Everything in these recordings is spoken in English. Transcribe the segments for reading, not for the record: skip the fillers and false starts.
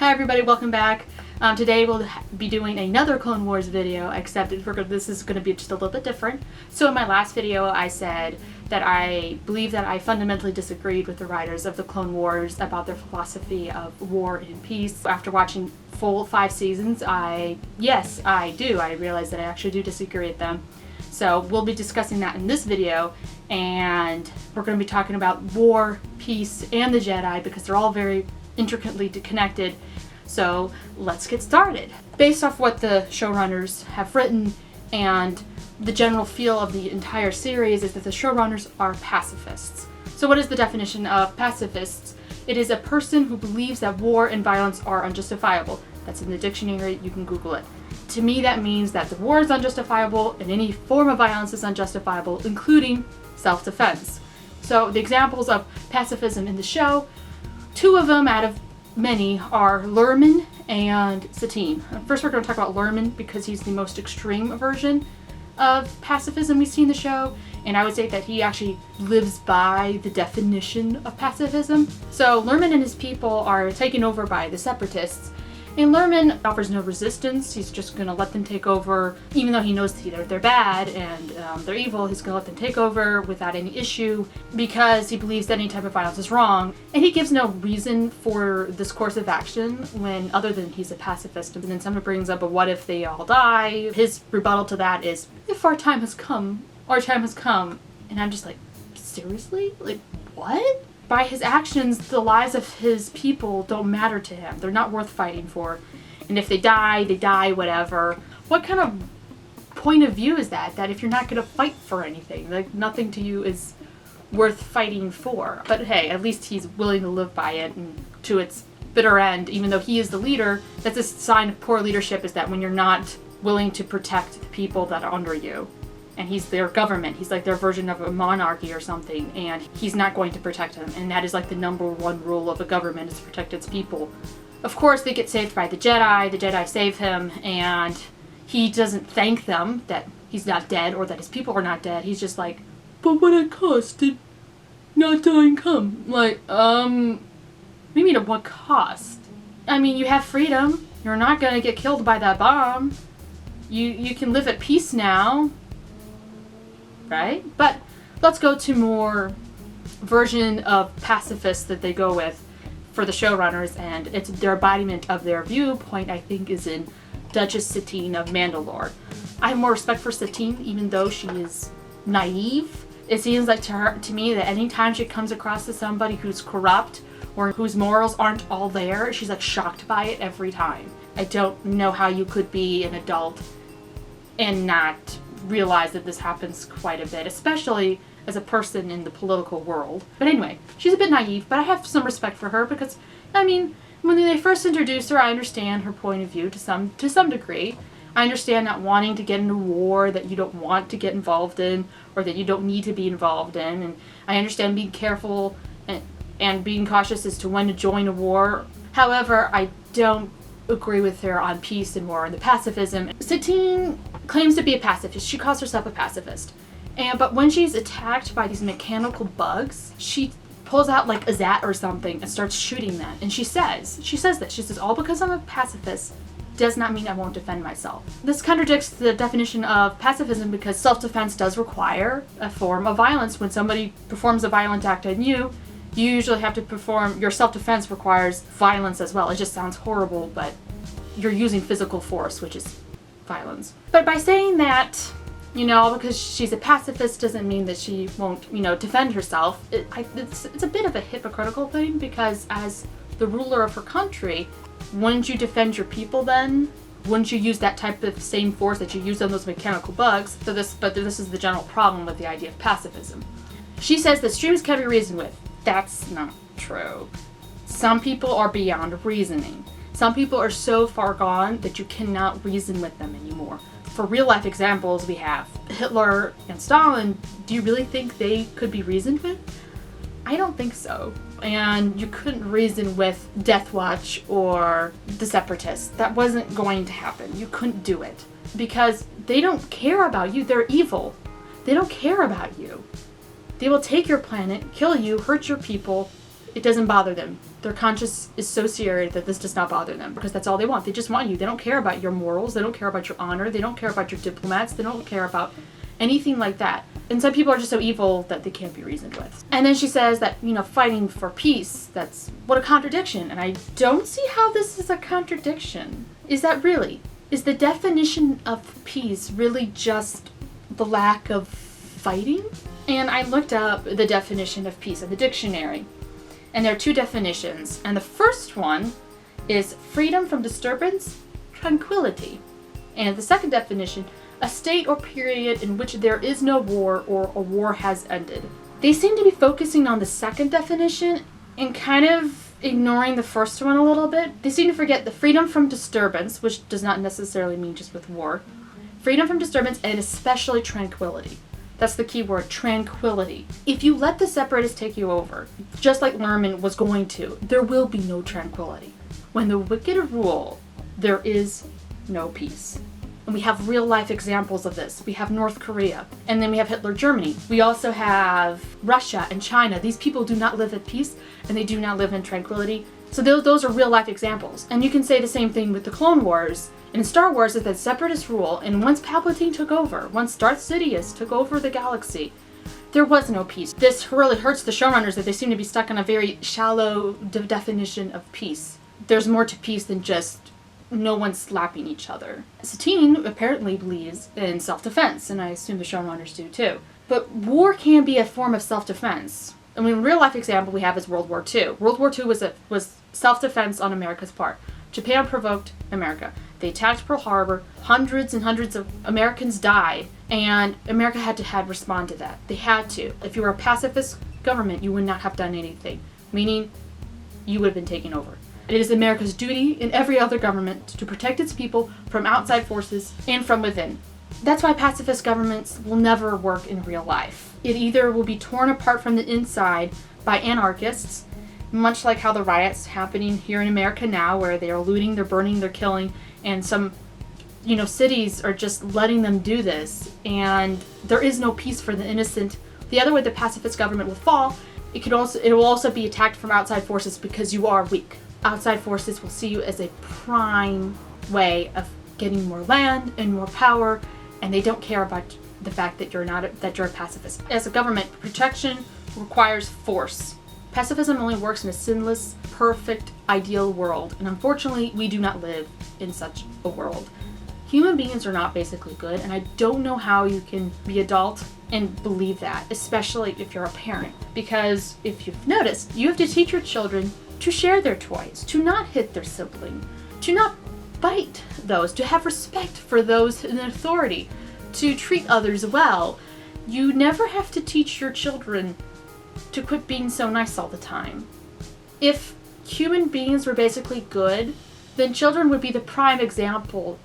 Hi everybody, welcome back. Today we'll be doing another Clone Wars video, except this is going to be just a little bit different. So in my last video I said that I believe that I fundamentally disagreed with the writers of the Clone Wars about their philosophy of war and peace. After watching full 5 seasons, yes, I do. I realized that I actually do disagree with them. So we'll be discussing that in this video, and we're going to be talking about war, peace, and the Jedi because they're all very intricately connected. So let's get started. Based off what the showrunners have written and the general feel of the entire series is that the showrunners are pacifists. So what is the definition of pacifists? It is a person who believes that war and violence are unjustifiable. That's in the dictionary, you can Google it. To me that means that the war is unjustifiable and any form of violence is unjustifiable, including self-defense. So the examples of pacifism in the show, 2 of them out of many are Luhrmann and Satine. First we're going to talk about Luhrmann because he's the most extreme version of pacifism we see in the show, and I would say that he actually lives by the definition of pacifism. So Luhrmann and his people are taken over by the separatists, and Luhrmann offers no resistance. He's just going to let them take over, even though he knows they're bad and they're evil. He's going to let them take over without any issue because he believes that any type of violence is wrong. And he gives no reason for this course of action when other than he's a pacifist. And then someone brings up a what if they all die. His rebuttal to that is, if our time has come, our time has come. And I'm just like, seriously? Like, what? By his actions, the lives of his people don't matter to him. They're not worth fighting for. And if they die, whatever. What kind of point of view is that? That if you're not going to fight for anything, like nothing to you is worth fighting for. But hey, at least he's willing to live by it and to its bitter end, even though he is the leader. That's a sign of poor leadership, is that when you're not willing to protect the people that are under you. And he's their government. He's like their version of a monarchy or something, and he's not going to protect them. And that is like the #1 rule of a government, is to protect its people. Of course, they get saved by the Jedi save him, and he doesn't thank them that he's not dead or that his people are not dead. He's just like, but what at cost did not dying come? Like, what do you mean at what cost? I mean, you have freedom. You're not gonna get killed by that bomb. You can live at peace now. Right? But let's go to more version of pacifists that they go with for the showrunners, and it's their embodiment of their viewpoint, I think, is in Duchess Satine of Mandalore. I have more respect for Satine, even though she is naive. It seems like to me that anytime she comes across to somebody who's corrupt or whose morals aren't all there, she's like shocked by it every time. I don't know how you could be an adult and not realize that this happens quite a bit, especially as a person in the political world. But anyway, she's a bit naive, but I have some respect for her because, I mean, when they first introduced her, I understand her point of view to some degree. I understand not wanting to get into war that you don't want to get involved in or that you don't need to be involved in, and I understand being careful and being cautious as to when to join a war. However, I don't agree with her on peace and war and the pacifism. Satine claims to be a pacifist. She calls herself a pacifist. But when she's attacked by these mechanical bugs, she pulls out like a Zat or something and starts shooting them. And she says this, all because I'm a pacifist does not mean I won't defend myself. This contradicts the definition of pacifism because self-defense does require a form of violence. When somebody performs a violent act on you, you usually have to perform, your self-defense requires violence as well. It just sounds horrible, but you're using physical force, which is violence. But by saying that, because she's a pacifist doesn't mean that she won't, defend herself. It's a bit of a hypocritical thing because as the ruler of her country, wouldn't you defend your people then? Wouldn't you use that type of same force that you use on those mechanical bugs? But this is the general problem with the idea of pacifism. She says that streams can be reasoned with. That's not true. Some people are beyond reasoning. Some people are so far gone that you cannot reason with them anymore. For real life examples, we have Hitler and Stalin. Do you really think they could be reasoned with? I don't think so. And you couldn't reason with Death Watch or the Separatists. That wasn't going to happen. You couldn't do it. Because they don't care about you. They're evil. They don't care about you. They will take your planet, kill you, hurt your people, It doesn't bother them. Their conscience is so seared that this does not bother them, because that's all they want. They just want you. They don't care about your morals. They don't care about your honor. They don't care about your diplomats. They don't care about anything like that. And some people are just so evil that they can't be reasoned with. And then she says that, fighting for peace, that's what a contradiction. And I don't see how this is a contradiction. Is that really? Is the definition of peace really just the lack of fighting? And I looked up the definition of peace in the dictionary. And there are two definitions. And the first one is freedom from disturbance, tranquility. And the second definition, a state or period in which there is no war or a war has ended. They seem to be focusing on the second definition and kind of ignoring the first one a little bit. They seem to forget the freedom from disturbance, which does not necessarily mean just with war. Freedom from disturbance and especially tranquility. That's the key word, tranquility. If you let the separatists take you over, just like Lerman was going to, there will be no tranquility. When the wicked rule, there is no peace. And we have real life examples of this. We have North Korea, and then we have Hitler Germany. We also have Russia and China. These people do not live at peace, and they do not live in tranquility. So those are real life examples. And you can say the same thing with the Clone Wars. In Star Wars, is that separatist rule, and once Palpatine took over, once Darth Sidious took over the galaxy, there was no peace. This really hurts the showrunners that they seem to be stuck on a very shallow definition of peace. There's more to peace than just no one slapping each other. Satine apparently believes in self-defense, and I assume the showrunners do too. But war can be a form of self-defense. I mean, a real-life example we have is World War II. World War II was self-defense on America's part. Japan provoked America. They attacked Pearl Harbor. Hundreds and hundreds of Americans died, and America had to respond to that. They had to. If you were a pacifist government, you would not have done anything, meaning you would have been taken over. It is America's duty and every other government to protect its people from outside forces and from within. That's why pacifist governments will never work in real life. It either will be torn apart from the inside by anarchists, much like how the riots happening here in America now, where they are looting, they're burning, they're killing, and some, cities are just letting them do this, and there is no peace for the innocent. The other way the pacifist government will fall, it will also be attacked from outside forces because you are weak. Outside forces will see you as a prime way of getting more land and more power, and they don't care about the fact that you're a pacifist. As a government, protection requires force. Pacifism only works in a sinless, perfect, ideal world, and unfortunately, we do not live in such a world. Human beings are not basically good, and I don't know how you can be adult and believe that, especially if you're a parent. Because if you've noticed, you have to teach your children to share their toys, to not hit their sibling, to not bite those, to have respect for those in authority, to treat others well. You never have to teach your children to quit being so nice all the time. If human beings were basically good, then children would be the prime example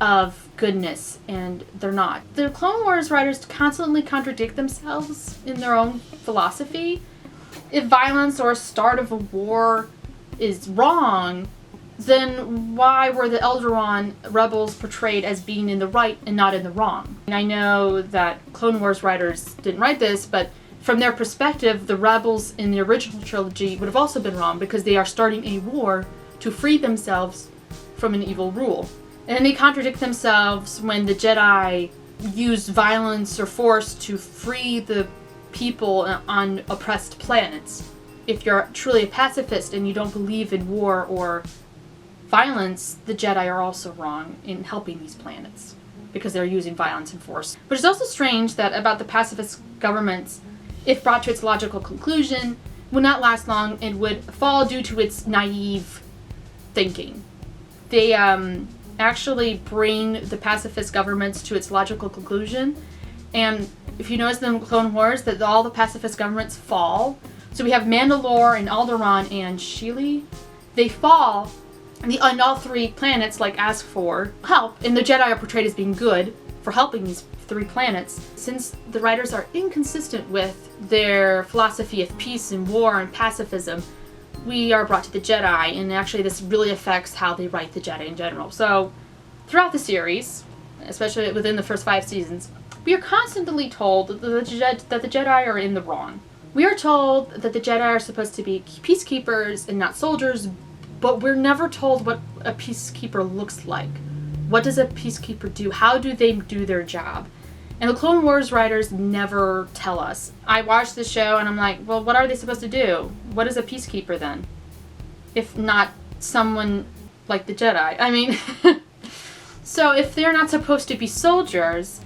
of goodness, and they're not. The Clone Wars writers constantly contradict themselves in their own philosophy. If violence or a start of a war is wrong, then why were the Eldaron rebels portrayed as being in the right and not in the wrong? And I know that Clone Wars writers didn't write this, but from their perspective, the rebels in the original trilogy would have also been wrong because they are starting a war to free themselves from an evil rule. And they contradict themselves when the Jedi use violence or force to free the people on oppressed planets. If you're truly a pacifist and you don't believe in war or violence, the Jedi are also wrong in helping these planets because they're using violence and force. But it's also strange that about the pacifist governments, if brought to its logical conclusion, would not last long and would fall due to its naive thinking. They actually bring the pacifist governments to its logical conclusion, and if you notice in the Clone Wars that all the pacifist governments fall. So we have Mandalore and Alderaan and Sheely. They fall, and all three planets ask for help, and the Jedi are portrayed as being good for helping these three planets. Since the writers are inconsistent with their philosophy of peace and war and pacifism, we are brought to the Jedi, and actually this really affects how they write the Jedi in general. So throughout the series, especially within the first 5 seasons, we are constantly told that the Jedi are in the wrong. We are told that the Jedi are supposed to be peacekeepers and not soldiers, but we're never told what a peacekeeper looks like. What does a peacekeeper do? How do they do their job? And the Clone Wars writers never tell us. I watch the show and I'm like, well, what are they supposed to do? What is a peacekeeper then? If not someone like the Jedi. I mean, so if they're not supposed to be soldiers,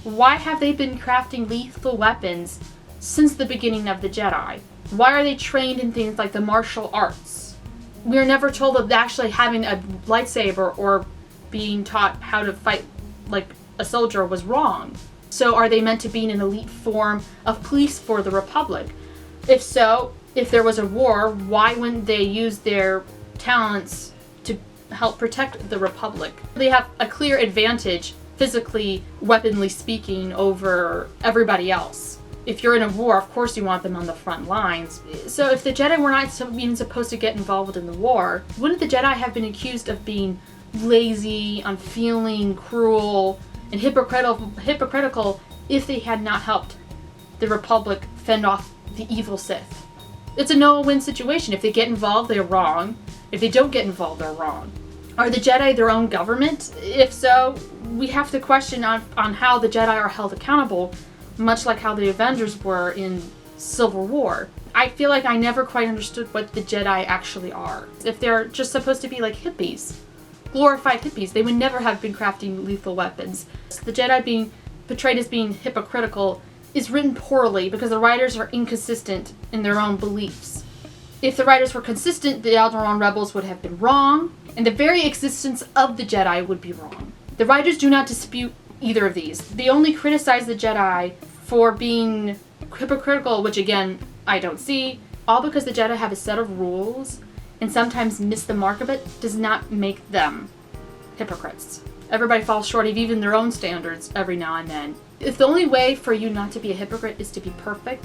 why have they been crafting lethal weapons since the beginning of the Jedi? Why are they trained in things like the martial arts? We're never told of actually having a lightsaber or being taught how to fight like a soldier was wrong. So are they meant to be an elite form of police for the Republic? If so, if there was a war, why wouldn't they use their talents to help protect the Republic? They have a clear advantage, physically, weaponly speaking, over everybody else. If you're in a war, of course you want them on the front lines. So if the Jedi were not even supposed to get involved in the war, wouldn't the Jedi have been accused of being lazy, unfeeling, cruel, and hypocritical if they had not helped the Republic fend off the evil Sith? It's a no-win situation. If they get involved, they're wrong. If they don't get involved, they're wrong. Are the Jedi their own government? If so, we have to question on how the Jedi are held accountable, much like how the Avengers were in Civil War. I feel like I never quite understood what the Jedi actually are. If they're just supposed to be like hippies, glorified hippies, they would never have been crafting lethal weapons. The Jedi being portrayed as being hypocritical is written poorly because the writers are inconsistent in their own beliefs. If the writers were consistent, the Alderaan rebels would have been wrong, and the very existence of the Jedi would be wrong. The writers do not dispute either of these. They only criticize the Jedi for being hypocritical, which again, I don't see. All because the Jedi have a set of rules and sometimes miss the mark of it does not make them hypocrites. Everybody falls short of even their own standards every now and then. If the only way for you not to be a hypocrite is to be perfect,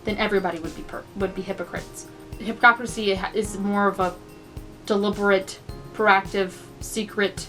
then everybody would be hypocrites. Hypocrisy is more of a deliberate, proactive, secret,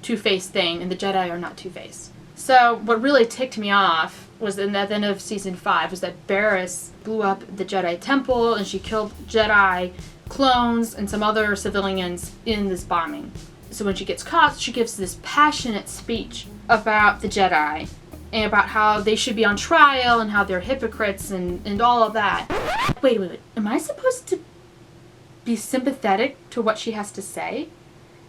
two-faced thing, and the Jedi are not two-faced. So what really ticked me off was at the end of season 5 was that Barriss blew up the Jedi temple and she killed Jedi clones and some other civilians in this bombing. So when she gets caught, she gives this passionate speech about the Jedi and about how they should be on trial and how they're hypocrites and all of that. Wait. Am I supposed to be sympathetic to what she has to say?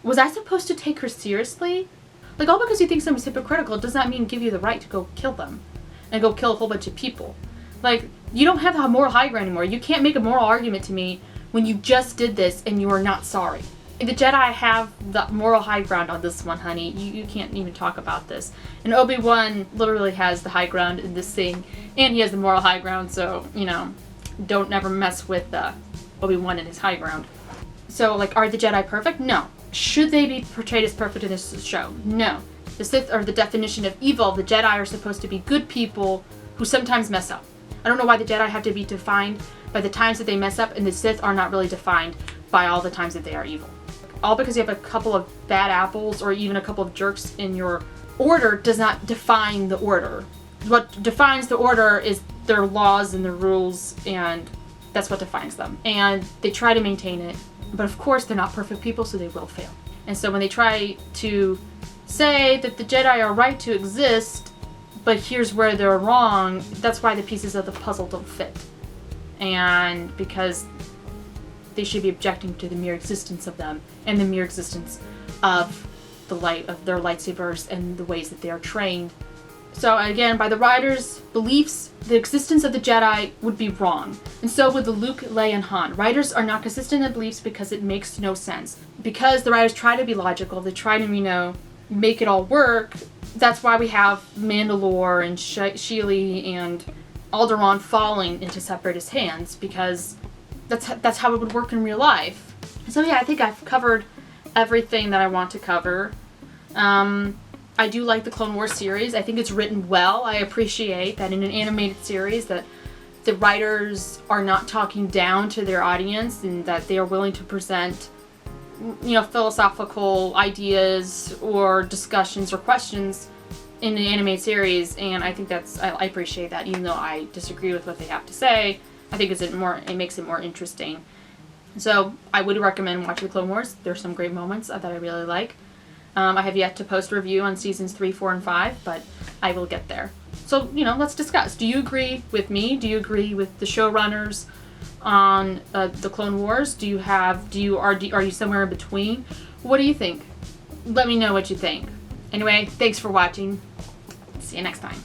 Was I supposed to take her seriously? Like, all because you think someone's hypocritical does not mean give you the right to go kill them and go kill a whole bunch of people. Like, you don't have the moral high ground anymore. You can't make a moral argument to me when you just did this and you are not sorry. The Jedi have the moral high ground on this one, honey. You can't even talk about this. And Obi-Wan literally has the high ground in this thing, and he has the moral high ground, so, don't never mess with Obi-Wan and his high ground. So, like, are the Jedi perfect? No. Should they be portrayed as perfect in this show? No. The Sith are the definition of evil. The Jedi are supposed to be good people who sometimes mess up. I don't know why the Jedi have to be defined by the times that they mess up, and the Sith are not really defined by all the times that they are evil. All because you have a couple of bad apples or even a couple of jerks in your order does not define the order. What defines the order is their laws and their rules, and that's what defines them. And they try to maintain it, but of course they're not perfect people, so they will fail. And so when they try to say that the Jedi are right to exist, but here's where they're wrong, that's why the pieces of the puzzle don't fit. And because they should be objecting to the mere existence of them and the mere existence of the light of their lightsabers and the ways that they are trained. So again, by the writers' beliefs, the existence of the Jedi would be wrong. And so would the Luke, Leia, and Han. Writers are not consistent in beliefs because it makes no sense. Because the writers try to be logical, they try to, make it all work. That's why we have Mandalore and Sheely and Alderaan falling into Separatist hands, because that's how it would work in real life. So yeah, I think I've covered everything that I want to cover. I do like the Clone Wars series. I think it's written well. I appreciate that in an animated series that the writers are not talking down to their audience and that they are willing to present, philosophical ideas or discussions or questions in the animated series, and I think I appreciate that, even though I disagree with what they have to say. I think it makes it more interesting. So I would recommend watching the Clone Wars. There's some great moments that I really like. I have yet to post a review on seasons 3, 4, and 5, but I will get there. So, let's discuss. Do you agree with me? Do you agree with the showrunners on the Clone Wars? Are you somewhere in between? What do you think? Let me know what you think. Anyway, thanks for watching. See you next time.